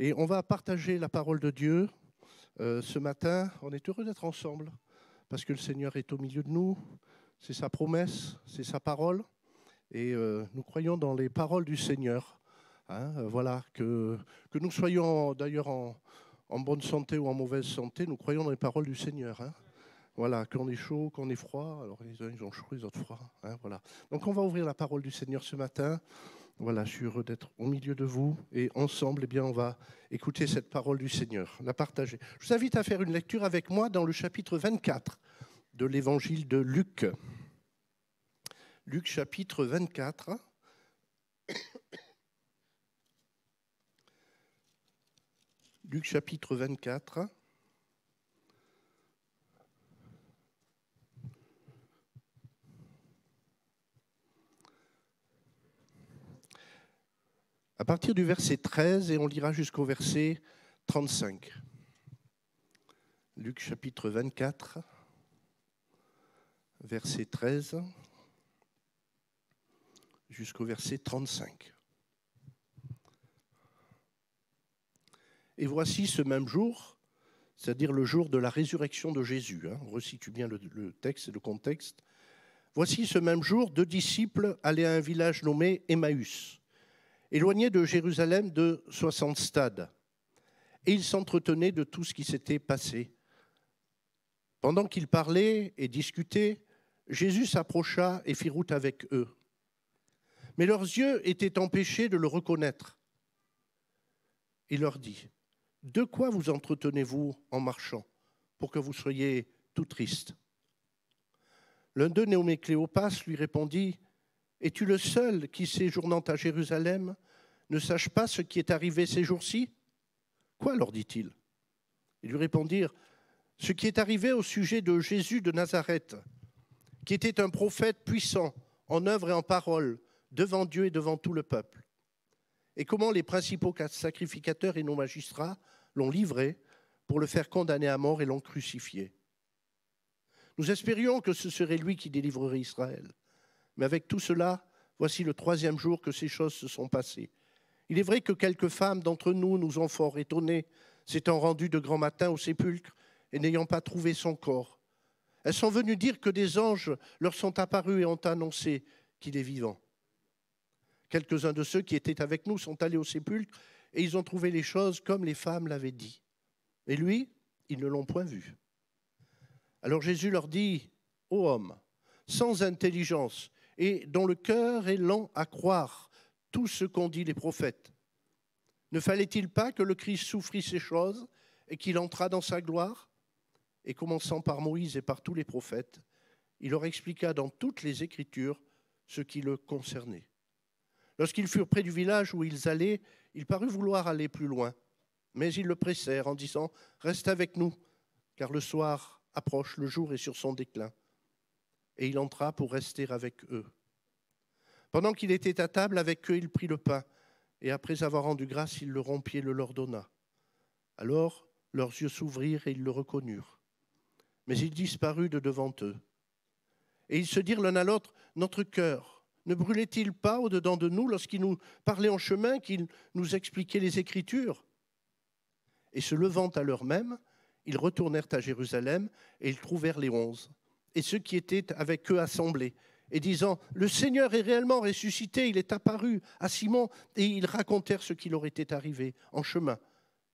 Et on va partager la parole de Dieu ce matin. On est heureux d'être ensemble parce que le Seigneur est au milieu de nous. C'est sa promesse, c'est sa parole. Et nous croyons dans les paroles du Seigneur. Voilà, que nous soyons d'ailleurs en bonne santé ou en mauvaise santé, nous croyons dans les paroles du Seigneur. Voilà, qu'on est chaud, qu'on est froid. Alors les uns ils ont chaud, les autres froid. Voilà. Donc on va ouvrir la parole du Seigneur ce matin. Voilà, je suis heureux d'être au milieu de vous et ensemble, eh bien, on va écouter cette parole du Seigneur, la partager. Je vous invite à faire une lecture avec moi dans le chapitre 24 de l'évangile de Luc. Luc chapitre 24. Luc chapitre 24. À partir du verset 13, et on lira jusqu'au verset 35. Luc chapitre 24, verset 13, jusqu'au verset 35. Et voici ce même jour, c'est-à-dire le jour de la résurrection de Jésus, on resitue bien le texte et le contexte. Voici ce même jour, 2 disciples allaient à un village nommé Emmaüs, éloigné de Jérusalem de 60 stades. Et ils s'entretenaient de tout ce qui s'était passé. Pendant qu'ils parlaient et discutaient, Jésus s'approcha et fit route avec eux. Mais leurs yeux étaient empêchés de le reconnaître. Il leur dit, « De quoi vous entretenez-vous en marchant, pour que vous soyez tout tristes ?» L'un d'eux, nommé Cléopas, lui répondit, « Es-tu le seul qui, séjournant à Jérusalem, ne sache pas ce qui est arrivé ces jours-ci » ? « Quoi » leur dit-il. Ils lui répondirent, « Ce qui est arrivé au sujet de Jésus de Nazareth, qui était un prophète puissant en œuvre et en parole, devant Dieu et devant tout le peuple. Et comment les principaux sacrificateurs et nos magistrats l'ont livré pour le faire condamner à mort et l'ont crucifié. Nous espérions que ce serait lui qui délivrerait Israël. Mais avec tout cela, voici le 3e jour que ces choses se sont passées. Il est vrai que quelques femmes d'entre nous nous ont fort étonnés, s'étant rendues de grand matin au sépulcre et n'ayant pas trouvé son corps. Elles sont venues dire que des anges leur sont apparus et ont annoncé qu'il est vivant. Quelques-uns de ceux qui étaient avec nous sont allés au sépulcre et ils ont trouvé les choses comme les femmes l'avaient dit. Et lui, ils ne l'ont point vu. Alors Jésus leur dit, « Ô homme, sans intelligence et dont le cœur est lent à croire tout ce qu'ont dit les prophètes, ne fallait-il pas que le Christ souffrit ces choses et qu'il entrât dans sa gloire ?» Et commençant par Moïse et par tous les prophètes, il leur expliqua dans toutes les Écritures ce qui le concernait. Lorsqu'ils furent près du village où ils allaient, il parut vouloir aller plus loin. Mais ils le pressèrent en disant « Reste avec nous, car le soir approche, le jour est sur son déclin. » Et il entra pour rester avec eux. Pendant qu'il était à table avec eux, il prit le pain, et après avoir rendu grâce, il le rompit et le leur donna. Alors leurs yeux s'ouvrirent et ils le reconnurent. Mais il disparut de devant eux. Et ils se dirent l'un à l'autre, « Notre cœur ne brûlait-il pas au-dedans de nous lorsqu'il nous parlait en chemin, qu'il nous expliquait les Écritures ?» Et se levant à l'heure même, ils retournèrent à Jérusalem et ils trouvèrent les 11, et ceux qui étaient avec eux assemblés, et disant, « Le Seigneur est réellement ressuscité, il est apparu à Simon. » Et ils racontèrent ce qui leur était arrivé en chemin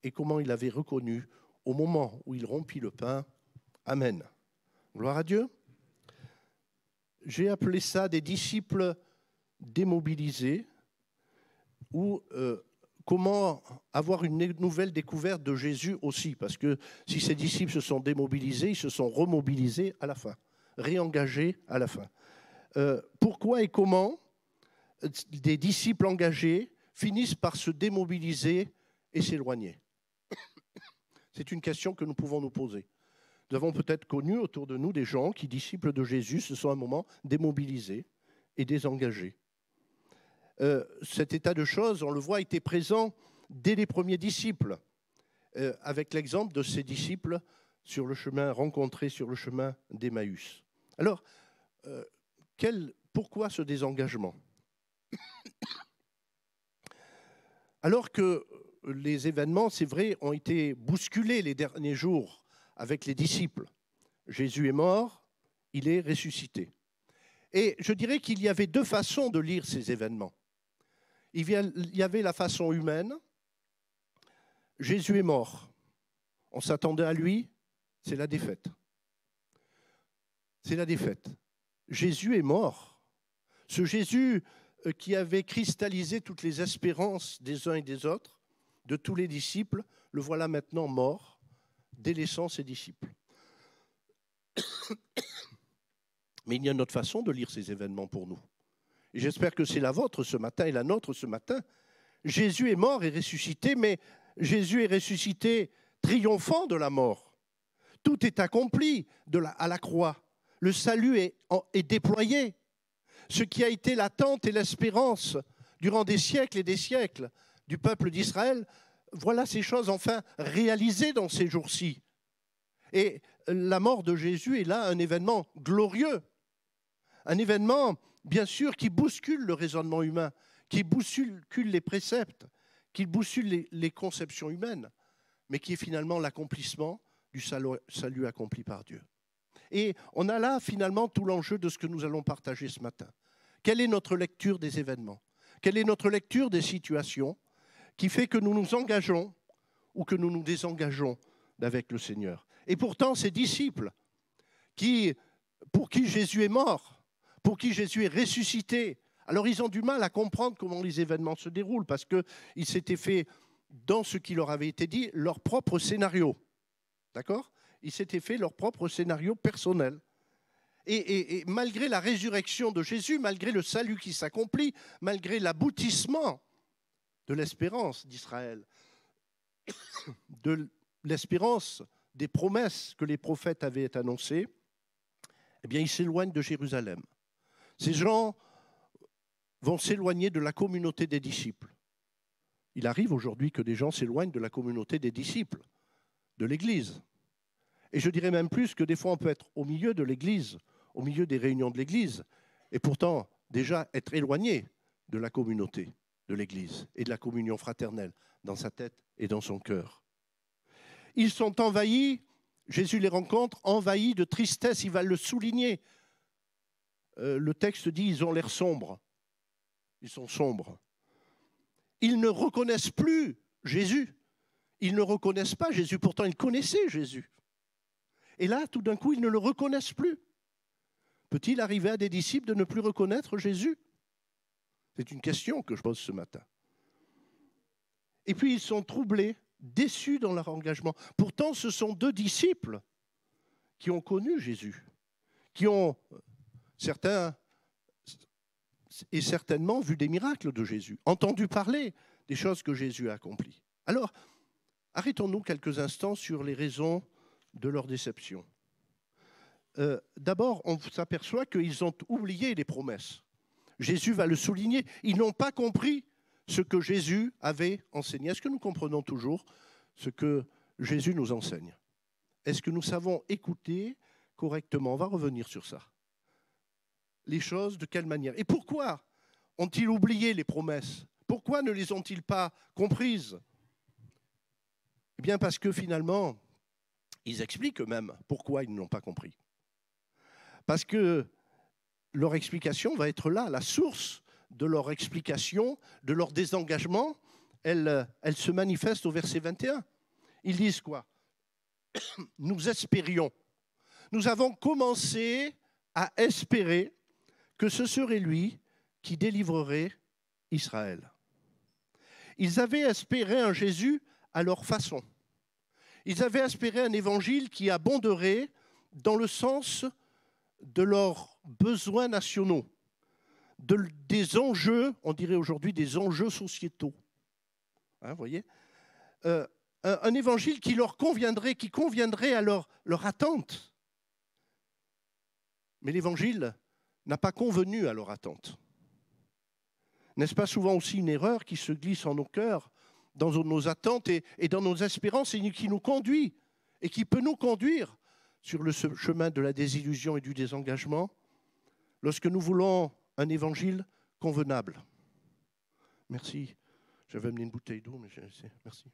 et comment il avait reconnu au moment où il rompit le pain. Amen. Gloire à Dieu. J'ai appelé ça des disciples démobilisés ou comment avoir une nouvelle découverte de Jésus aussi, parce que si ces disciples se sont démobilisés, ils se sont remobilisés à la fin, réengagés à la fin. Pourquoi et comment des disciples engagés finissent par se démobiliser et s'éloigner? C'est une question que nous pouvons nous poser. Nous avons peut-être connu autour de nous des gens qui, disciples de Jésus, se sont à un moment démobilisés et désengagés. Cet état de choses, on le voit, était présent dès les premiers disciples, avec l'exemple de ces disciples sur le chemin rencontrés sur le chemin d'Emmaüs. Alors, pourquoi ce désengagement? Alors que les événements, c'est vrai, ont été bousculés les derniers jours avec les disciples. Jésus est mort, il est ressuscité. Et je dirais qu'il y avait deux façons de lire ces événements. Il y avait la façon humaine. Jésus est mort. On s'attendait à lui, c'est la défaite. C'est la défaite. Jésus est mort. Ce Jésus qui avait cristallisé toutes les espérances des uns et des autres, de tous les disciples, le voilà maintenant mort, délaissant ses disciples. Mais il y a une autre façon de lire ces événements pour nous. Et j'espère que c'est la vôtre ce matin et la nôtre ce matin. Jésus est mort et ressuscité, mais Jésus est ressuscité triomphant de la mort. Tout est accompli à la croix. Le salut est déployé. Ce qui a été l'attente et l'espérance durant des siècles et des siècles du peuple d'Israël, voilà ces choses enfin réalisées dans ces jours-ci. Et la mort de Jésus est là un événement glorieux, un événement, bien sûr, qui bouscule le raisonnement humain, qui bouscule les préceptes, qui bouscule les conceptions humaines, mais qui est finalement l'accomplissement du salut accompli par Dieu. Et on a là finalement tout l'enjeu de ce que nous allons partager ce matin. Quelle est notre lecture des événements? Quelle est notre lecture des situations qui fait que nous nous engageons ou que nous nous désengageons d'avec le Seigneur? Et pourtant, ces disciples pour qui Jésus est mort, pour qui Jésus est ressuscité, alors ils ont du mal à comprendre comment les événements se déroulent parce qu'ils s'étaient fait, dans ce qui leur avait été dit, leur propre scénario. D'accord? Ils s'étaient fait leur propre scénario personnel. Et malgré la résurrection de Jésus, malgré le salut qui s'accomplit, malgré l'aboutissement de l'espérance d'Israël, de l'espérance des promesses que les prophètes avaient annoncées, eh bien, ils s'éloignent de Jérusalem. Ces gens vont s'éloigner de la communauté des disciples. Il arrive aujourd'hui que des gens s'éloignent de la communauté des disciples, de l'Église. Et je dirais même plus que des fois, on peut être au milieu de l'Église, au milieu des réunions de l'Église, et pourtant déjà être éloigné de la communauté de l'Église et de la communion fraternelle dans sa tête et dans son cœur. Ils sont envahis, Jésus les rencontre, envahis de tristesse, il va le souligner. Le texte dit, ils ont l'air sombres. Ils sont sombres. Ils ne reconnaissent plus Jésus. Ils ne reconnaissent pas Jésus, pourtant ils connaissaient Jésus. Et là, tout d'un coup, ils ne le reconnaissent plus. Peut-il arriver à des disciples de ne plus reconnaître Jésus? C'est une question que je pose ce matin. Et puis, ils sont troublés, déçus dans leur engagement. Pourtant, ce sont deux disciples qui ont connu Jésus, qui ont, certains et certainement, vu des miracles de Jésus, entendu parler des choses que Jésus a accomplies. Alors, arrêtons-nous quelques instants sur les raisons de leur déception. D'abord, on s'aperçoit qu'ils ont oublié les promesses. Jésus va le souligner. Ils n'ont pas compris ce que Jésus avait enseigné. Est-ce que nous comprenons toujours ce que Jésus nous enseigne? Est-ce que nous savons écouter correctement? On va revenir sur ça. Les choses, de quelle manière? Et pourquoi ont-ils oublié les promesses? Pourquoi ne les ont-ils pas comprises? Eh bien, parce que finalement, ils expliquent eux-mêmes pourquoi ils ne l'ont pas compris. Parce que leur explication va être là, la source de leur explication, de leur désengagement, elle se manifeste au verset 21. Ils disent quoi? Nous espérions. Nous avons commencé à espérer que ce serait lui qui délivrerait Israël. Ils avaient espéré un Jésus à leur façon. Ils avaient espéré un évangile qui abonderait dans le sens de leurs besoins nationaux, des enjeux, on dirait aujourd'hui des enjeux sociétaux. Hein, vous voyez, un évangile qui leur conviendrait, qui conviendrait à leur attente. Mais l'évangile n'a pas convenu à leur attente. N'est-ce pas souvent aussi une erreur qui se glisse en nos cœurs, dans nos attentes et dans nos espérances, et qui nous conduit, et qui peut nous conduire sur le chemin de la désillusion et du désengagement, lorsque nous voulons un évangile convenable. Merci. J'avais amené une bouteille d'eau, mais merci.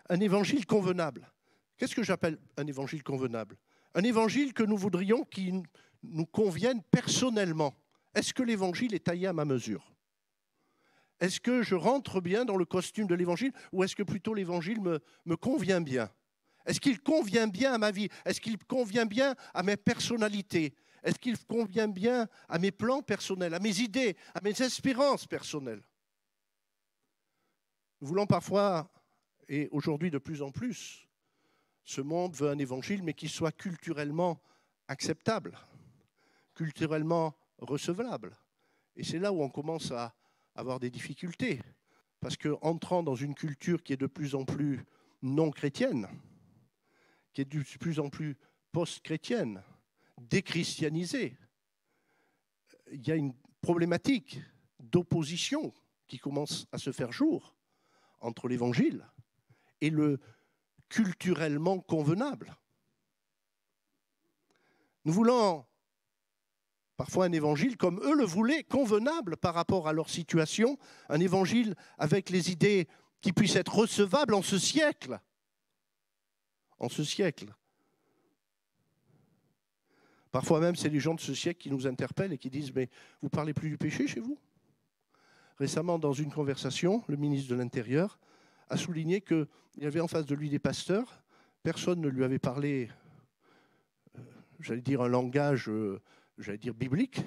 Un évangile convenable. Qu'est-ce que j'appelle un évangile convenable? Un évangile que nous voudrions qui nous convienne personnellement. Est-ce que l'évangile est taillé à ma mesure? Est-ce que je rentre bien dans le costume de l'évangile ou est-ce que plutôt l'évangile me convient bien? Est-ce qu'il convient bien à ma vie? Est-ce qu'il convient bien à mes personnalités? Est-ce qu'il convient bien à mes plans personnels, à mes idées, à mes espérances personnelles? Nous voulons parfois, et aujourd'hui de plus en plus, ce monde veut un évangile, mais qui soit culturellement acceptable, culturellement recevable. Et c'est là où on commence à avoir des difficultés. Parce qu'entrant dans une culture qui est de plus en plus non chrétienne, qui est de plus en plus post-chrétienne, déchristianisée, il y a une problématique d'opposition qui commence à se faire jour entre l'évangile et le culturellement convenable. Nous voulons parfois un évangile comme eux le voulaient, convenable par rapport à leur situation, un évangile avec les idées qui puissent être recevables en ce siècle. En ce siècle. Parfois même, c'est les gens de ce siècle qui nous interpellent et qui disent « Mais vous ne parlez plus du péché chez vous ?» Récemment, dans une conversation, le ministre de l'Intérieur a souligné qu'il y avait en face de lui des pasteurs. Personne ne lui avait parlé, j'allais dire, un langage, biblique,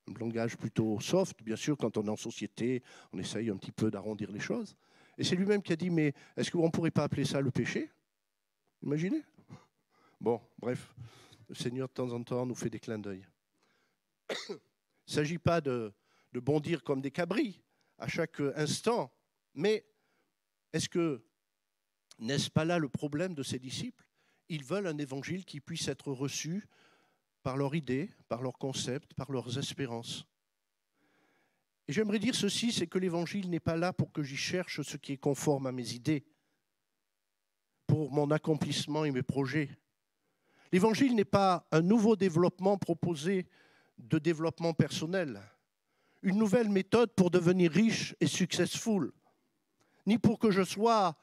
un langage plutôt soft. Bien sûr, quand on est en société, on essaye un petit peu d'arrondir les choses. Et c'est lui-même qui a dit « Mais est-ce qu'on ne pourrait pas appeler ça le péché ?» Imaginez. Bon, bref. Le Seigneur, de temps en temps, nous fait des clins d'œil. Il ne s'agit pas de bondir comme des cabris à chaque instant, mais n'est-ce pas là le problème de ces disciples? Ils veulent un évangile qui puisse être reçu par leur idée, par leur concept, par leurs espérances. Et j'aimerais dire ceci, c'est que l'évangile n'est pas là pour que j'y cherche ce qui est conforme à mes idées, pour mon accomplissement et mes projets. L'évangile n'est pas un nouveau développement proposé de développement personnel, une nouvelle méthode pour devenir riche et successful, ni pour que je sois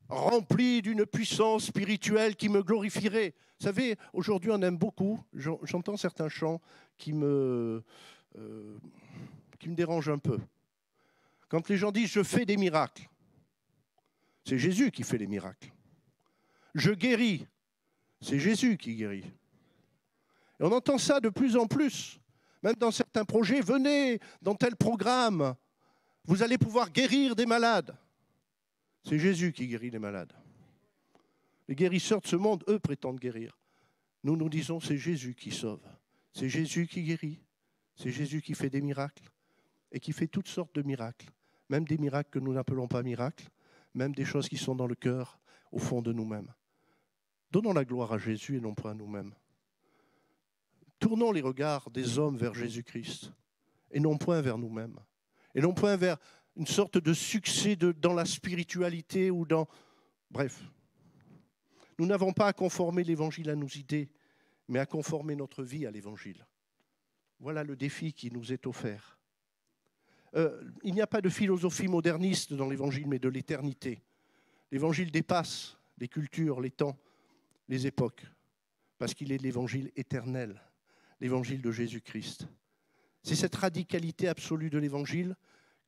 rempli d'une puissance spirituelle qui me glorifierait. Vous savez, aujourd'hui on aime beaucoup, j'entends certains chants qui me dérangent un peu. Quand les gens disent « je fais des miracles », c'est Jésus qui fait les miracles. Je guéris, c'est Jésus qui guérit. Et on entend ça de plus en plus, même dans certains projets. Venez dans tel programme, vous allez pouvoir guérir des malades. C'est Jésus qui guérit les malades. Les guérisseurs de ce monde, eux, prétendent guérir. Nous, nous disons, c'est Jésus qui sauve. C'est Jésus qui guérit. C'est Jésus qui fait des miracles et qui fait toutes sortes de miracles. Même des miracles que nous n'appelons pas miracles, même des choses qui sont dans le cœur, au fond de nous-mêmes. Donnons la gloire à Jésus et non pas à nous-mêmes. Tournons les regards des hommes vers Jésus-Christ et non point vers nous-mêmes. Et non point vers une sorte de succès dans la spiritualité ou dans... Bref, nous n'avons pas à conformer l'Évangile à nos idées, mais à conformer notre vie à l'Évangile. Voilà le défi qui nous est offert. Il n'y a pas de philosophie moderniste dans l'Évangile, mais de l'éternité. L'Évangile dépasse les cultures, les temps, les époques, parce qu'il est l'Évangile éternel, l'Évangile de Jésus-Christ. C'est cette radicalité absolue de l'Évangile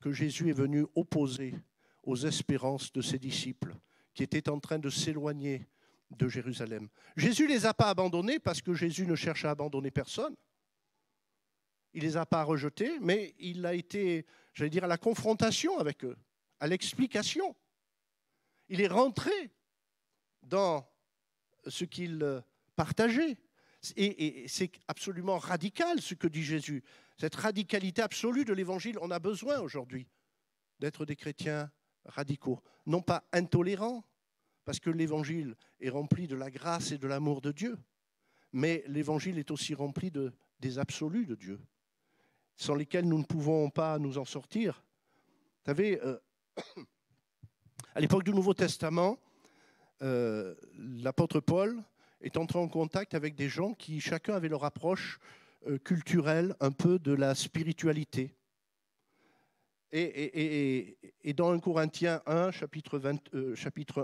que Jésus est venu opposer aux espérances de ses disciples, qui étaient en train de s'éloigner de Jérusalem. Jésus ne les a pas abandonnés parce que Jésus ne cherche à abandonner personne. Il ne les a pas rejetés, mais il a été, j'allais dire, à la confrontation avec eux, à l'explication. Il est rentré dans ce qu'il partageait. Et c'est absolument radical ce que dit Jésus. Cette radicalité absolue de l'Évangile, on a besoin aujourd'hui d'être des chrétiens radicaux. Non pas intolérants, parce que l'Évangile est rempli de la grâce et de l'amour de Dieu, mais l'Évangile est aussi rempli des absolus de Dieu, sans lesquels nous ne pouvons pas nous en sortir. Vous savez, à l'époque du Nouveau Testament, l'apôtre Paul est entré en contact avec des gens qui, chacun avait leur approche culturelle un peu de la spiritualité. Et dans 1 Corinthiens 1, chapitre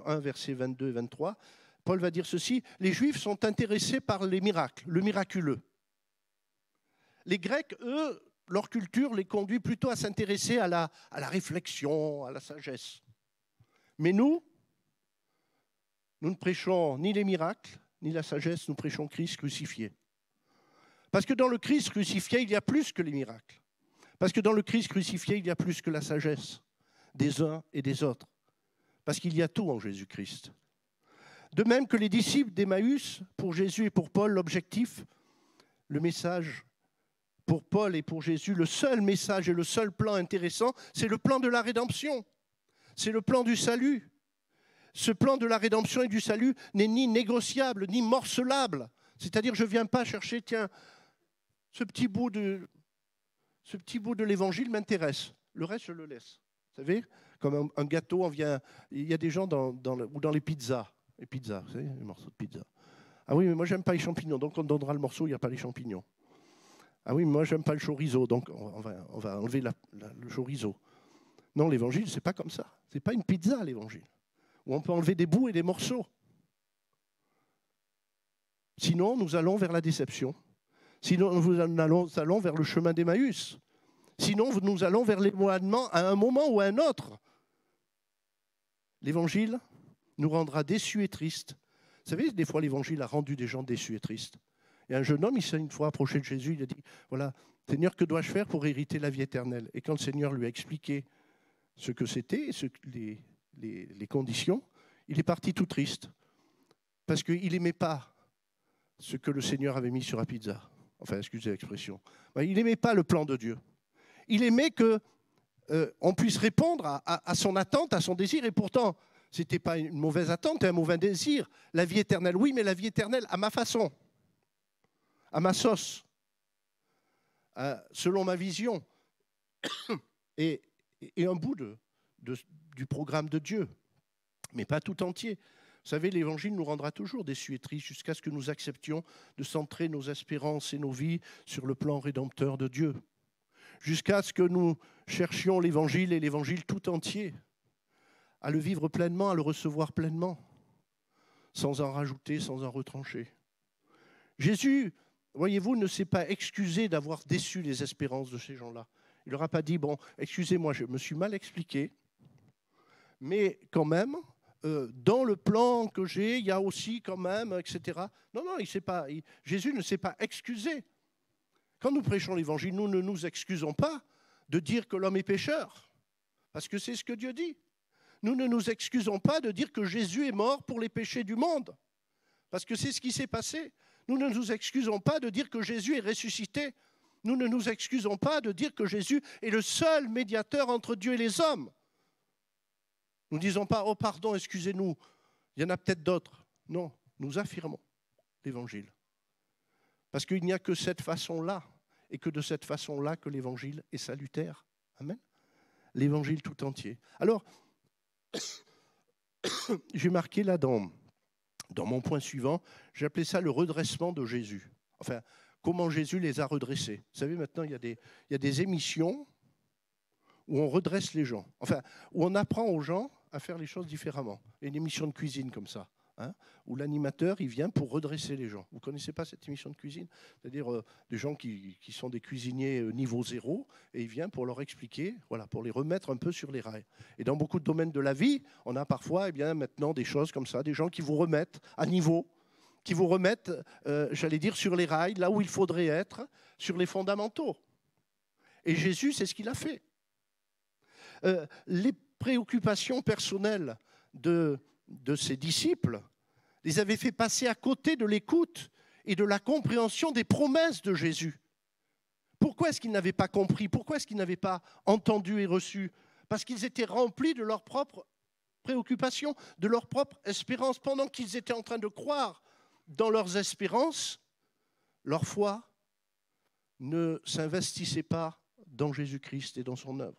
1, versets 22 et 23, Paul va dire ceci, les Juifs sont intéressés par les miracles, le miraculeux. Les Grecs, eux, leur culture les conduit plutôt à s'intéresser à la réflexion, à la sagesse. Mais nous ne prêchons ni les miracles, ni la sagesse, nous prêchons Christ crucifié. Parce que dans le Christ crucifié, il y a plus que les miracles. Parce que dans le Christ crucifié, il y a plus que la sagesse des uns et des autres. Parce qu'il y a tout en Jésus-Christ. De même que les disciples d'Emmaüs, pour Jésus et pour Paul, l'objectif, le message, pour Paul et pour Jésus, le seul message et le seul plan intéressant, c'est le plan de la rédemption. C'est le plan du salut. Ce plan de la rédemption et du salut n'est ni négociable, ni morcelable. C'est-à-dire, je ne viens pas chercher, tiens, ce petit bout de l'évangile m'intéresse. Le reste, je le laisse. Vous savez, comme un gâteau, il y a des gens dans les pizzas. Les pizzas, vous savez, les morceaux de pizza. Ah oui, mais moi, j'aime pas les champignons, donc on donnera le morceau, il n'y a pas les champignons. Ah oui, mais moi, j'aime pas le chorizo, donc on va enlever le chorizo. Non, l'évangile, c'est pas comme ça. C'est pas une pizza, l'évangile, où on peut enlever des bouts et des morceaux. Sinon, nous allons vers la déception. Sinon, nous allons vers le chemin d'Emmaüs. Sinon, nous allons vers l'éloignement à un moment ou à un autre. L'évangile nous rendra déçus et tristes. Vous savez, des fois, l'évangile a rendu des gens déçus et tristes. Et un jeune homme, il s'est une fois approché de Jésus, il a dit, voilà, Seigneur, que dois-je faire pour hériter la vie éternelle? Et quand le Seigneur lui a expliqué ce que c'était, les conditions, il est parti tout triste. Parce qu'il n'aimait pas ce que le Seigneur avait mis sur la pizza. Enfin, excusez l'expression. Il n'aimait pas le plan de Dieu. Il aimait qu'on puisse répondre à son attente, à son désir, et pourtant, ce n'était pas une mauvaise attente, un mauvais désir. La vie éternelle, oui, mais la vie éternelle à ma façon, à ma sauce, selon ma vision, et un bout du programme de Dieu, mais pas tout entier. Vous savez, l'Évangile nous rendra toujours déçus et tristes jusqu'à ce que nous acceptions de centrer nos espérances et nos vies sur le plan rédempteur de Dieu. Jusqu'à ce que nous cherchions l'Évangile et l'Évangile tout entier, à le vivre pleinement, à le recevoir pleinement, sans en rajouter, sans en retrancher. Jésus, voyez-vous, ne s'est pas excusé d'avoir déçu les espérances de ces gens-là. Il ne leur a pas dit, bon, excusez-moi, je me suis mal expliqué, mais quand même, dans le plan que j'ai, il y a aussi quand même, etc. Non, Jésus ne s'est pas excusé. Quand nous prêchons l'Évangile, nous ne nous excusons pas de dire que l'homme est pécheur, parce que c'est ce que Dieu dit. Nous ne nous excusons pas de dire que Jésus est mort pour les péchés du monde, parce que c'est ce qui s'est passé. Nous ne nous excusons pas de dire que Jésus est ressuscité. Nous ne nous excusons pas de dire que Jésus est le seul médiateur entre Dieu et les hommes. Nous ne disons pas « Oh, pardon, excusez-nous, il y en a peut-être d'autres ». Non, nous affirmons l'Évangile. Parce qu'il n'y a que cette façon-là, et que de cette façon-là que l'Évangile est salutaire. Amen. L'Évangile tout entier. Alors, j'ai marqué là dans mon point suivant, j'ai appelé ça le redressement de Jésus. Enfin, comment Jésus les a redressés. Vous savez, maintenant, il y a des émissions où on redresse les gens. Enfin, où on apprend aux gens à faire les choses différemment. Il y a une émission de cuisine comme ça, où l'animateur, il vient pour redresser les gens. Vous ne connaissez pas cette émission de cuisine? C'est-à-dire des gens qui sont des cuisiniers niveau 0, et il vient pour leur expliquer, voilà, pour les remettre un peu sur les rails. Et dans beaucoup de domaines de la vie, on a parfois maintenant des choses comme ça, des gens qui vous remettent à niveau, qui vous remettent, j'allais dire, sur les rails, là où il faudrait être, sur les fondamentaux. Et Jésus, c'est ce qu'il a fait. Les préoccupations personnelles de ses disciples les avaient fait passer à côté de l'écoute et de la compréhension des promesses de Jésus. Pourquoi est-ce qu'ils n'avaient pas compris? Pourquoi est-ce qu'ils n'avaient pas entendu et reçu? Parce qu'ils étaient remplis de leurs propres préoccupations, de leur propre espérance. Pendant qu'ils étaient en train de croire dans leurs espérances, leur foi ne s'investissait pas dans Jésus-Christ et dans son œuvre.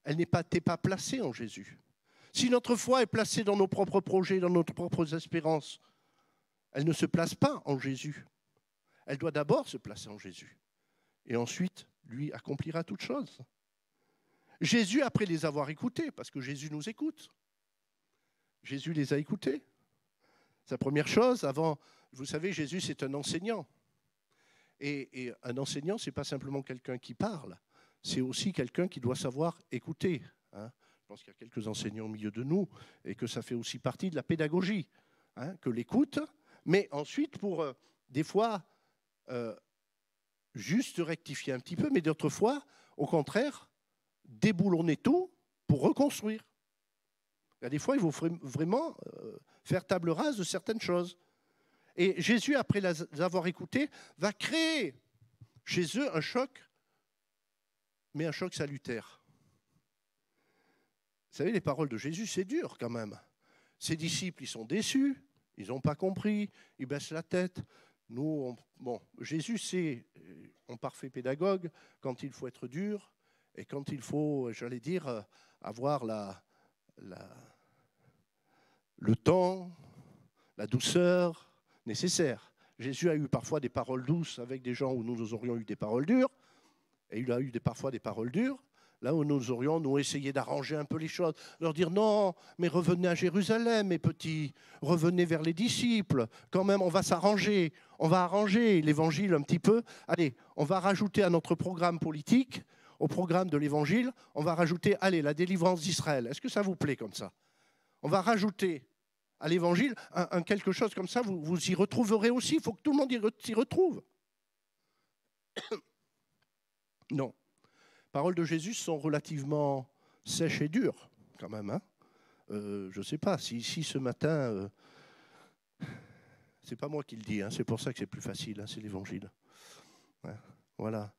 Elle n'était pas placée en Jésus. Si notre foi est placée dans nos propres projets, dans nos propres espérances, elle ne se place pas en Jésus. Elle doit d'abord se placer en Jésus. Et ensuite, lui accomplira toutes choses. Jésus, après les avoir écoutés, parce que Jésus nous écoute, Jésus les a écoutés. Sa première chose, avant, vous savez, Jésus, c'est un enseignant. Et un enseignant, ce n'est pas simplement quelqu'un qui parle, c'est aussi quelqu'un qui doit savoir écouter. Hein. Je pense qu'il y a quelques enseignants au milieu de nous et que ça fait aussi partie de la pédagogie, hein, que l'écoute, mais ensuite pour, des fois, juste rectifier un petit peu, mais d'autres fois, au contraire, déboulonner tout pour reconstruire. Il y a des fois, il faut vraiment faire table rase de certaines choses. Et Jésus, après les avoir écoutés, va créer chez eux un choc, mais un choc salutaire. Vous savez, les paroles de Jésus, c'est dur quand même. Ses disciples, ils sont déçus, ils n'ont pas compris, ils baissent la tête. Nous, Jésus, c'est un parfait pédagogue quand il faut être dur et quand il faut, j'allais dire, avoir le temps, la douceur nécessaire. Jésus a eu parfois des paroles douces avec des gens où nous aurions eu des paroles dures, et il a eu parfois des paroles dures, là où nous aurions, nous, essayé d'arranger un peu les choses, leur dire non, mais revenez à Jérusalem, mes petits, revenez vers les disciples, quand même, on va s'arranger, on va arranger l'évangile un petit peu. Allez, on va rajouter à notre programme politique, au programme de l'évangile, on va rajouter, allez, la délivrance d'Israël. Est-ce que ça vous plaît comme ça? On va rajouter à l'évangile quelque chose comme ça, vous y retrouverez aussi, il faut que tout le monde s'y retrouve. Non. Les paroles de Jésus sont relativement sèches et dures, quand même. Hein. Je ne sais pas, si ce matin, c'est pas moi qui le dis, hein, c'est pour ça que c'est plus facile, hein, c'est l'évangile. Ouais, voilà.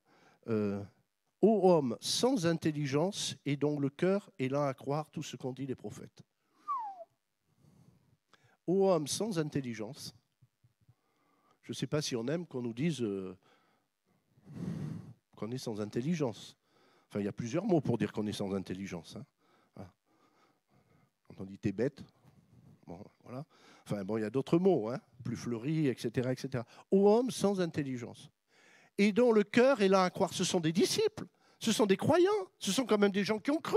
Ô homme sans intelligence et dont le cœur est lent à croire tout ce qu'ont dit les prophètes. Ô homme sans intelligence, je ne sais pas si on aime qu'on nous dise qu'on est sans intelligence. Enfin, il y a plusieurs mots pour dire qu'on est sans intelligence. Hein. Quand on dit t'es bête, bon, voilà. Enfin, bon, il y a d'autres mots, hein, plus fleuris, etc., etc. Ô homme sans intelligence, et dont le cœur est là à croire. Ce sont des disciples, ce sont des croyants, ce sont quand même des gens qui ont cru.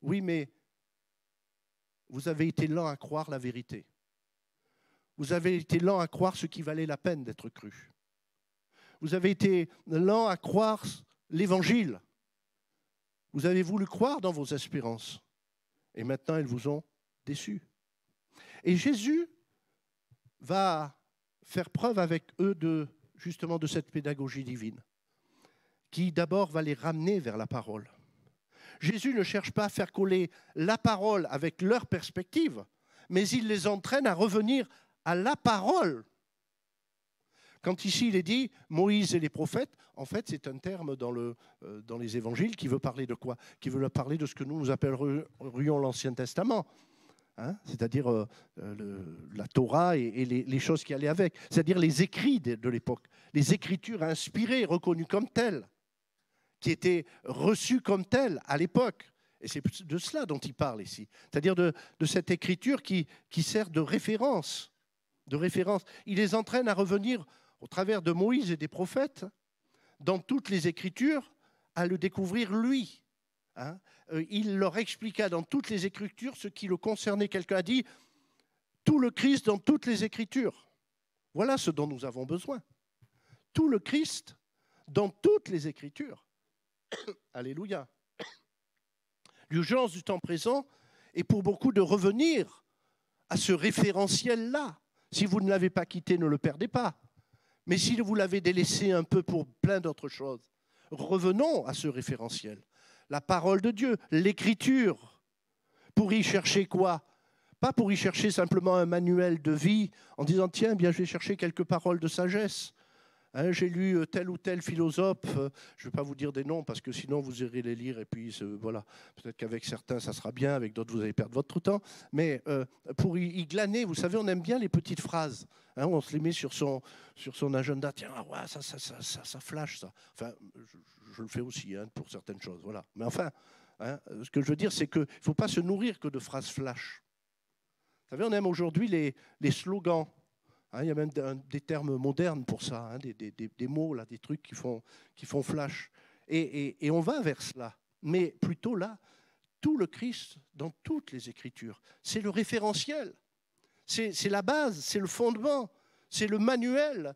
Oui, mais vous avez été lent à croire la vérité. Vous avez été lent à croire ce qui valait la peine d'être cru. Vous avez été lent à croire l'évangile. Vous avez voulu croire dans vos espérances. Et maintenant, elles vous ont déçus. Et Jésus va faire preuve avec eux justement de cette pédagogie divine, qui d'abord va les ramener vers la parole. Jésus ne cherche pas à faire coller la parole avec leur perspective, mais il les entraîne à revenir à la parole. Quand ici il est dit Moïse et les prophètes, en fait c'est un terme dans les évangiles qui veut parler de quoi? Qui veut parler de ce que nous appellerions l'Ancien Testament. Hein, c'est-à-dire la Torah et les choses qui allaient avec, c'est-à-dire les écrits de l'époque, les écritures inspirées, reconnues comme telles, qui étaient reçues comme telles à l'époque. Et c'est de cela dont il parle ici, c'est-à-dire de cette écriture qui sert de référence. Il les entraîne à revenir au travers de Moïse et des prophètes, dans toutes les écritures, à le découvrir lui. Hein. Il leur expliqua dans toutes les Écritures ce qui le concernait. Quelqu'un a dit tout le Christ dans toutes les Écritures. Voilà ce dont nous avons besoin. Tout le Christ dans toutes les Écritures. Alléluia. L'urgence du temps présent est pour beaucoup de revenir à ce référentiel-là. Si vous ne l'avez pas quitté, ne le perdez pas. Mais si vous l'avez délaissé un peu pour plein d'autres choses, revenons à ce référentiel. La parole de Dieu, l'écriture. Pour y chercher quoi? Pas pour y chercher simplement un manuel de vie en disant tiens, bien, je vais chercher quelques paroles de sagesse. Hein, j'ai lu tel ou tel philosophe, je ne vais pas vous dire des noms parce que sinon vous irez les lire et puis voilà, peut-être qu'avec certains ça sera bien, avec d'autres vous allez perdre votre temps. Mais pour y glaner, vous savez, on aime bien les petites phrases. Hein, on se les met sur son agenda. Tiens, ouais, ça flash ça. Enfin, je le fais aussi hein, pour certaines choses. Voilà. Mais enfin, hein, ce que je veux dire, c'est qu'il ne faut pas se nourrir que de phrases flash. Vous savez, on aime aujourd'hui les slogans. Hein, il y a même des termes modernes pour ça, hein, des mots, là, des trucs qui font flash. Et on va vers cela. mais plutôt là, tout le Christ dans toutes les Écritures. C'est le référentiel, c'est la base, c'est le fondement, c'est le manuel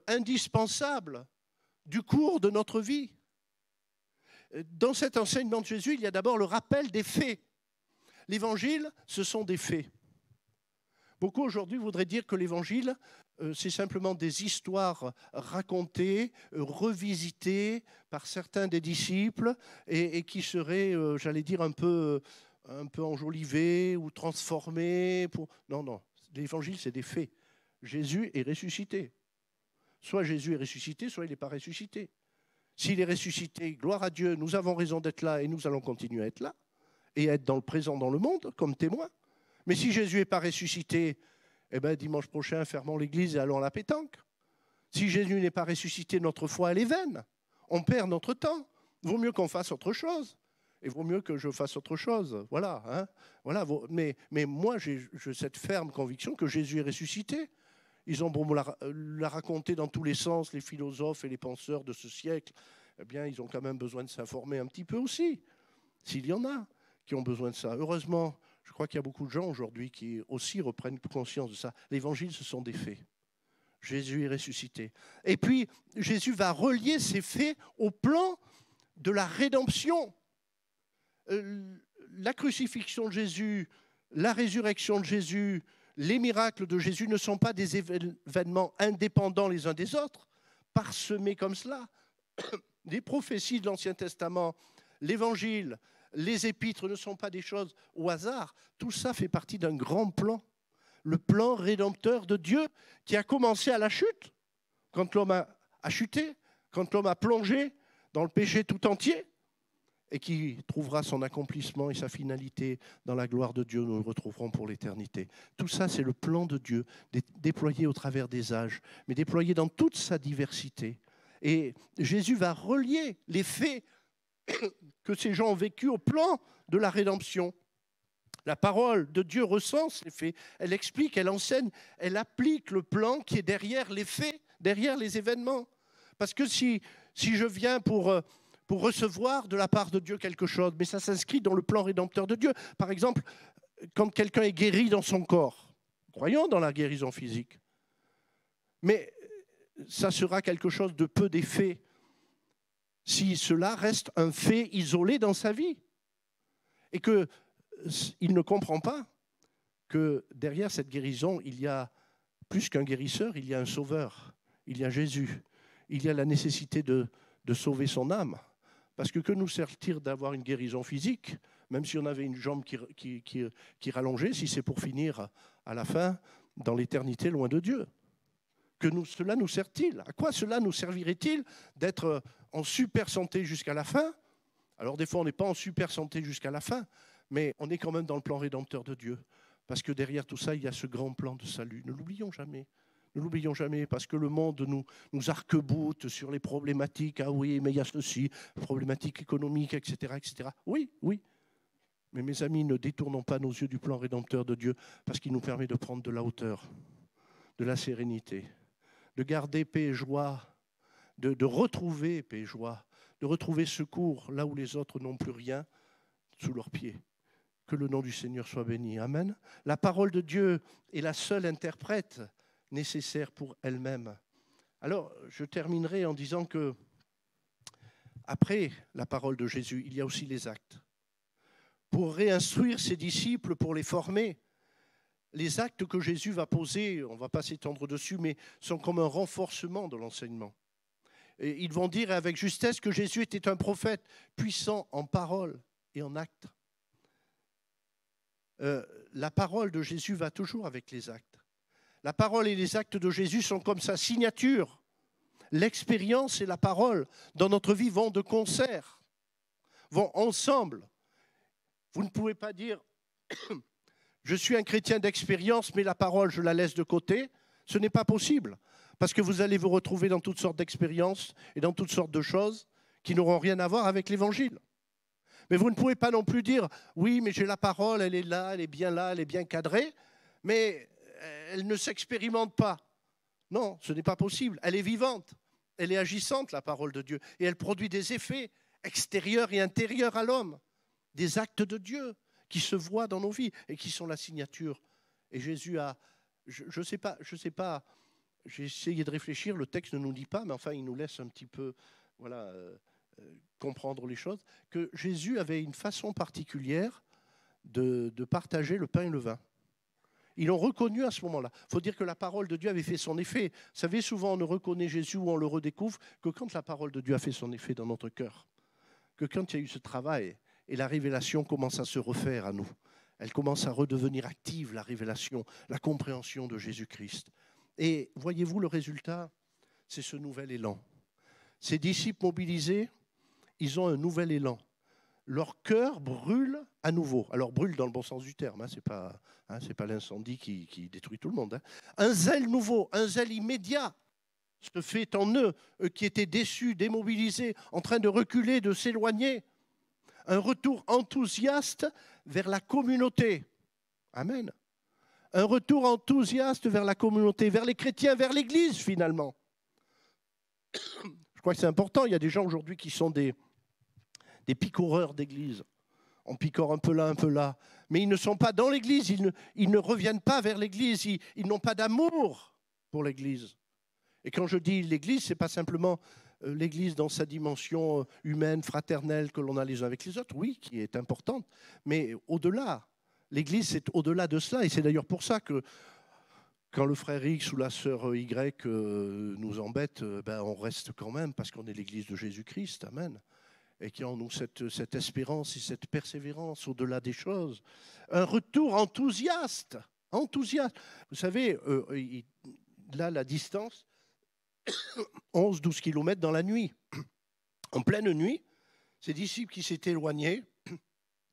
indispensable du cours de notre vie. Dans cet enseignement de Jésus, il y a d'abord le rappel des faits. L'Évangile, ce sont des faits. Beaucoup aujourd'hui voudraient dire que l'Évangile, c'est simplement des histoires racontées, revisitées par certains des disciples et qui seraient, j'allais dire, un peu enjolivées ou transformées. Non, l'Évangile, c'est des faits. Jésus est ressuscité. Soit Jésus est ressuscité, soit il n'est pas ressuscité. S'il est ressuscité, gloire à Dieu, nous avons raison d'être là et nous allons continuer à être là et être dans le présent dans le monde comme témoins. Mais si Jésus n'est pas ressuscité, eh bien, dimanche prochain, fermons l'église et allons à la pétanque. Si Jésus n'est pas ressuscité, notre foi, elle est vaine. On perd notre temps. Vaut mieux qu'on fasse autre chose. Et vaut mieux que je fasse autre chose. Voilà. Hein, voilà. Mais moi, j'ai cette ferme conviction que Jésus est ressuscité. Ils ont beau la raconter dans tous les sens, les philosophes et les penseurs de ce siècle. Eh bien, ils ont quand même besoin de s'informer un petit peu aussi, s'il y en a qui ont besoin de ça. Heureusement, je crois qu'il y a beaucoup de gens aujourd'hui qui aussi reprennent conscience de ça. L'évangile, ce sont des faits. Jésus est ressuscité. Et puis, Jésus va relier ces faits au plan de la rédemption. La crucifixion de Jésus, la résurrection de Jésus, les miracles de Jésus ne sont pas des événements indépendants les uns des autres, parsemés comme cela. Les prophéties de l'Ancien Testament, l'Évangile, les épîtres ne sont pas des choses au hasard. Tout ça fait partie d'un grand plan, le plan rédempteur de Dieu qui a commencé à la chute, quand l'homme a chuté, quand l'homme a plongé dans le péché tout entier, et qui trouvera son accomplissement et sa finalité dans la gloire de Dieu. Nous le retrouverons pour l'éternité. Tout ça, c'est le plan de Dieu, déployé au travers des âges, mais déployé dans toute sa diversité. Et Jésus va relier les faits que ces gens ont vécus au plan de la rédemption. La parole de Dieu recense les faits, elle explique, elle enseigne, elle applique le plan qui est derrière les faits, derrière les événements. Parce que si je viens pour recevoir de la part de Dieu quelque chose, mais ça s'inscrit dans le plan rédempteur de Dieu. Par exemple, quand quelqu'un est guéri dans son corps, croyons dans la guérison physique, mais ça sera quelque chose de peu d'effet si cela reste un fait isolé dans sa vie et qu'il ne comprend pas que derrière cette guérison, il y a plus qu'un guérisseur, il y a un sauveur, il y a Jésus, il y a la nécessité de sauver son âme. Parce que nous sert-il d'avoir une guérison physique, même si on avait une jambe qui rallongeait, si c'est pour finir à la fin, dans l'éternité, loin de Dieu? Cela nous sert-il? À quoi cela nous servirait-il d'être en super santé jusqu'à la fin? Alors des fois, on n'est pas en super santé jusqu'à la fin, mais on est quand même dans le plan rédempteur de Dieu. Parce que derrière tout ça, il y a ce grand plan de salut. Ne l'oublions jamais. Ne l'oublions jamais, parce que le monde nous arc-boute sur les problématiques. Ah oui, mais il y a ceci, problématiques économiques, etc., etc. Oui. Mais mes amis, ne détournons pas nos yeux du plan rédempteur de Dieu, parce qu'il nous permet de prendre de la hauteur, de la sérénité, de garder paix et joie, de retrouver paix et joie, de retrouver secours là où les autres n'ont plus rien sous leurs pieds. Que le nom du Seigneur soit béni. Amen. La parole de Dieu est la seule interprète nécessaire pour elle-même. Alors, je terminerai en disant que, après la parole de Jésus, il y a aussi les actes. Pour réinstruire ses disciples, pour les former, les actes que Jésus va poser, on ne va pas s'étendre dessus, mais sont comme un renforcement de l'enseignement. Et ils vont dire avec justesse que Jésus était un prophète puissant en parole et en actes. La parole de Jésus va toujours avec les actes. La parole et les actes de Jésus sont comme sa signature. L'expérience et la parole dans notre vie vont de concert, vont ensemble. Vous ne pouvez pas dire « je suis un chrétien d'expérience, mais la parole, je la laisse de côté ». Ce n'est pas possible, parce que vous allez vous retrouver dans toutes sortes d'expériences et dans toutes sortes de choses qui n'auront rien à voir avec l'Évangile. Mais vous ne pouvez pas non plus dire « oui, mais j'ai la parole, elle est là, elle est bien cadrée, mais elle ne s'expérimente pas ». Non, ce n'est pas possible. Elle est vivante, elle est agissante, la parole de Dieu, et elle produit des effets. extérieures et intérieures à l'homme, des actes de Dieu qui se voient dans nos vies et qui sont la signature. Et Jésus a, je sais pas, j'ai essayé de réfléchir, le texte ne nous dit pas, mais enfin il nous laisse un petit peu comprendre les choses, que Jésus avait une façon particulière de partager le pain et le vin. Ils l'ont reconnu à ce moment-là. Il faut dire que la parole de Dieu avait fait son effet. Vous savez, souvent on ne reconnaît Jésus ou on le redécouvre que quand la parole de Dieu a fait son effet dans notre cœur. Que quand il y a eu ce travail et la révélation commence à se refaire à nous. Elle commence à redevenir active, la révélation, la compréhension de Jésus-Christ. Et voyez-vous le résultat? C'est ce nouvel élan. Ces disciples mobilisés, ils ont un nouvel élan. Leur cœur brûle à nouveau. Alors brûle dans le bon sens du terme, c'est pas l'incendie qui détruit tout le monde. Un zèle nouveau, un zèle immédiat se fait en eux qui étaient déçus, démobilisés, en train de reculer, de s'éloigner. Un retour enthousiaste vers la communauté. Amen. Un retour enthousiaste vers la communauté, vers les chrétiens, vers l'Église finalement. Je crois que c'est important. Il y a des gens aujourd'hui qui sont des picoreurs d'église. On picore un peu là, un peu là. Mais ils ne sont pas dans l'église, ils ne reviennent pas vers l'église, ils n'ont pas d'amour pour l'église. Et quand je dis l'église, ce n'est pas simplement l'église dans sa dimension humaine, fraternelle, que l'on a les uns avec les autres, oui, qui est importante, mais au-delà. L'église, c'est au-delà de cela. Et c'est d'ailleurs pour ça que quand le frère X ou la sœur Y nous embête, on reste quand même, parce qu'on est l'église de Jésus-Christ. Amen. Et qui ont nous cette espérance et cette persévérance au-delà des choses. Un retour enthousiaste. Enthousiaste. Vous savez, là, la distance, 11-12 kilomètres dans la nuit. En pleine nuit, ces disciples qui s'étaient éloignés,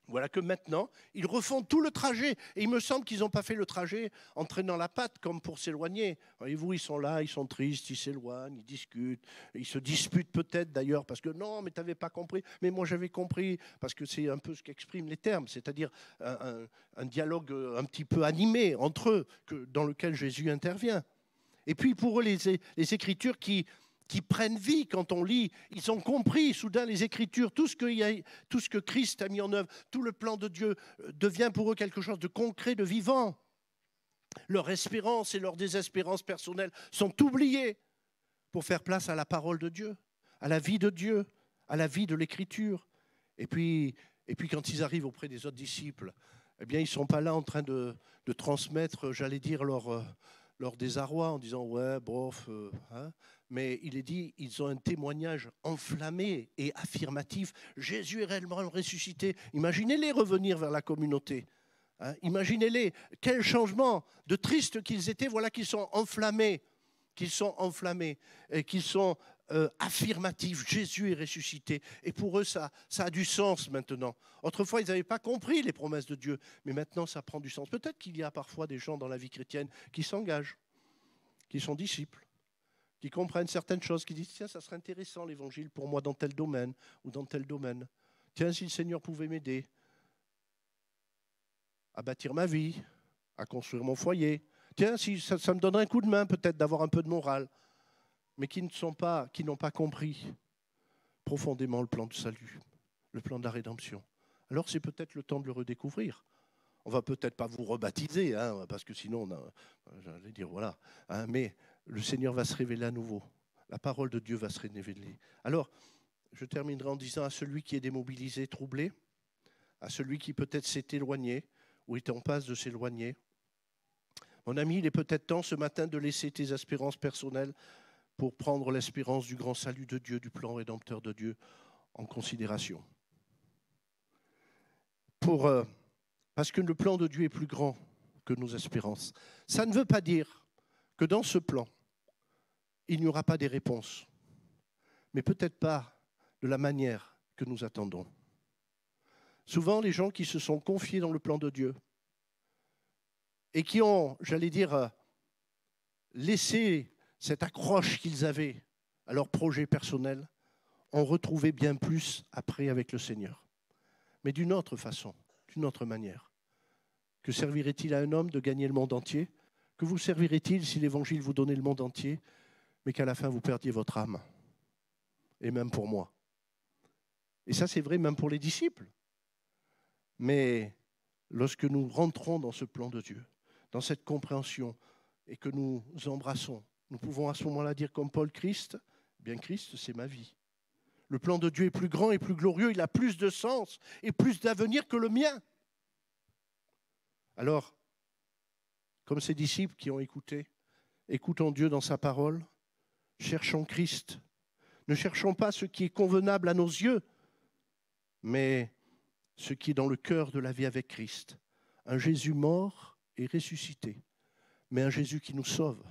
voilà que maintenant, ils refont tout le trajet. Et il me semble qu'ils n'ont pas fait le trajet en traînant la patte comme pour s'éloigner. Voyez-vous, ils sont là, ils sont tristes, ils s'éloignent, ils discutent. Ils se disputent peut-être d'ailleurs parce que non, mais tu n'avais pas compris. Mais moi, j'avais compris parce que c'est un peu ce qu'expriment les termes, c'est-à-dire un dialogue un petit peu animé entre eux dans lequel Jésus intervient. Et puis pour eux, les Écritures qui prennent vie quand on lit. Ils ont compris soudain les Écritures, tout ce que Christ a mis en œuvre, tout le plan de Dieu devient pour eux quelque chose de concret, de vivant. Leur espérance et leur désespérance personnelle sont oubliées pour faire place à la parole de Dieu, à la vie de Dieu, à la vie de l'Écriture. Et puis quand ils arrivent auprès des autres disciples, eh bien, ils ne sont pas là en train de transmettre, j'allais dire, leur désarroi en disant « ouais, bof », mais il est dit, ils ont un témoignage enflammé et affirmatif. Jésus est réellement ressuscité. Imaginez-les revenir vers la communauté. Imaginez-les, quel changement de triste qu'ils étaient. Voilà qu'ils sont enflammés, et qu'ils sont affirmatifs. Jésus est ressuscité. Et pour eux, ça a du sens maintenant. Autrefois, ils n'avaient pas compris les promesses de Dieu, mais maintenant, ça prend du sens. Peut-être qu'il y a parfois des gens dans la vie chrétienne qui s'engagent, qui sont disciples, qui comprennent certaines choses, qui disent « Tiens, ça serait intéressant l'évangile pour moi dans tel domaine ou dans tel domaine. Tiens, si le Seigneur pouvait m'aider à bâtir ma vie, à construire mon foyer. Tiens, si ça me donnerait un coup de main peut-être d'avoir un peu de morale. » Mais qui n'ont pas compris profondément le plan du salut, le plan de la rédemption. Alors c'est peut-être le temps de le redécouvrir. On va peut-être pas vous rebaptiser, parce que sinon, j'allais dire voilà. Mais le Seigneur va se révéler à nouveau. La parole de Dieu va se révéler. Alors, je terminerai en disant à celui qui est démobilisé, troublé, à celui qui peut-être s'est éloigné ou est en passe de s'éloigner. Mon ami, il est peut-être temps ce matin de laisser tes espérances personnelles pour prendre l'espérance du grand salut de Dieu, du plan rédempteur de Dieu en considération. Parce que le plan de Dieu est plus grand que nos espérances. Ça ne veut pas dire que dans ce plan, il n'y aura pas des réponses, mais peut-être pas de la manière que nous attendons. Souvent, les gens qui se sont confiés dans le plan de Dieu et qui ont, j'allais dire, laissé cette accroche qu'ils avaient à leur projet personnel, ont retrouvé bien plus après avec le Seigneur. Mais d'une autre façon, d'une autre manière. Que servirait-il à un homme de gagner le monde entier? Que vous servirait-il si l'Évangile vous donnait le monde entier, mais qu'à la fin vous perdiez votre âme? Et même pour moi. Et ça, c'est vrai même pour les disciples. Mais lorsque nous rentrons dans ce plan de Dieu, dans cette compréhension, et que nous embrassons, nous pouvons à ce moment-là dire comme Paul, Christ, bien Christ, c'est ma vie. Le plan de Dieu est plus grand et plus glorieux, il a plus de sens et plus d'avenir que le mien. Alors, comme ces disciples qui ont écouté, écoutons Dieu dans sa parole, cherchons Christ. Ne cherchons pas ce qui est convenable à nos yeux, mais ce qui est dans le cœur de la vie avec Christ. Un Jésus mort et ressuscité, mais un Jésus qui nous sauve,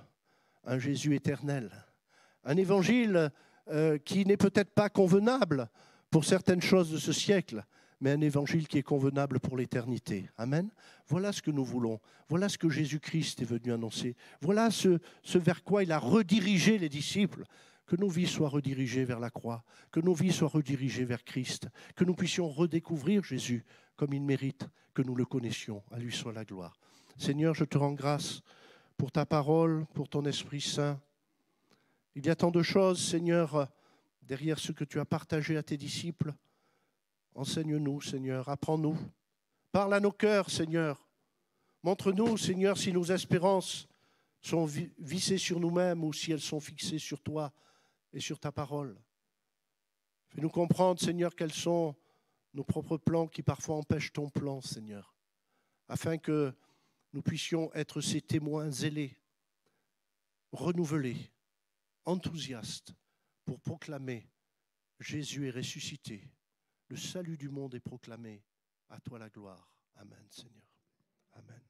un Jésus éternel. Un évangile qui n'est peut-être pas convenable pour certaines choses de ce siècle, mais un évangile qui est convenable pour l'éternité. Amen. Voilà ce que nous voulons. Voilà ce que Jésus-Christ est venu annoncer. Voilà ce vers quoi il a redirigé les disciples. Que nos vies soient redirigées vers la croix, que nos vies soient redirigées vers Christ, que nous puissions redécouvrir Jésus comme il mérite, que nous le connaissions. À lui soit la gloire. Seigneur, je te rends grâce pour ta parole, pour ton Esprit Saint. Il y a tant de choses, Seigneur, derrière ce que tu as partagé à tes disciples. Enseigne-nous, Seigneur, apprends-nous. Parle à nos cœurs, Seigneur. Montre-nous, Seigneur, si nos espérances sont vissées sur nous-mêmes ou si elles sont fixées sur toi et sur ta parole. Fais-nous comprendre, Seigneur, quels sont nos propres plans qui parfois empêchent ton plan, Seigneur, afin que nous puissions être ces témoins zélés, renouvelés, enthousiastes pour proclamer Jésus est ressuscité. Le salut du monde est proclamé. À toi la gloire. Amen, Seigneur. Amen.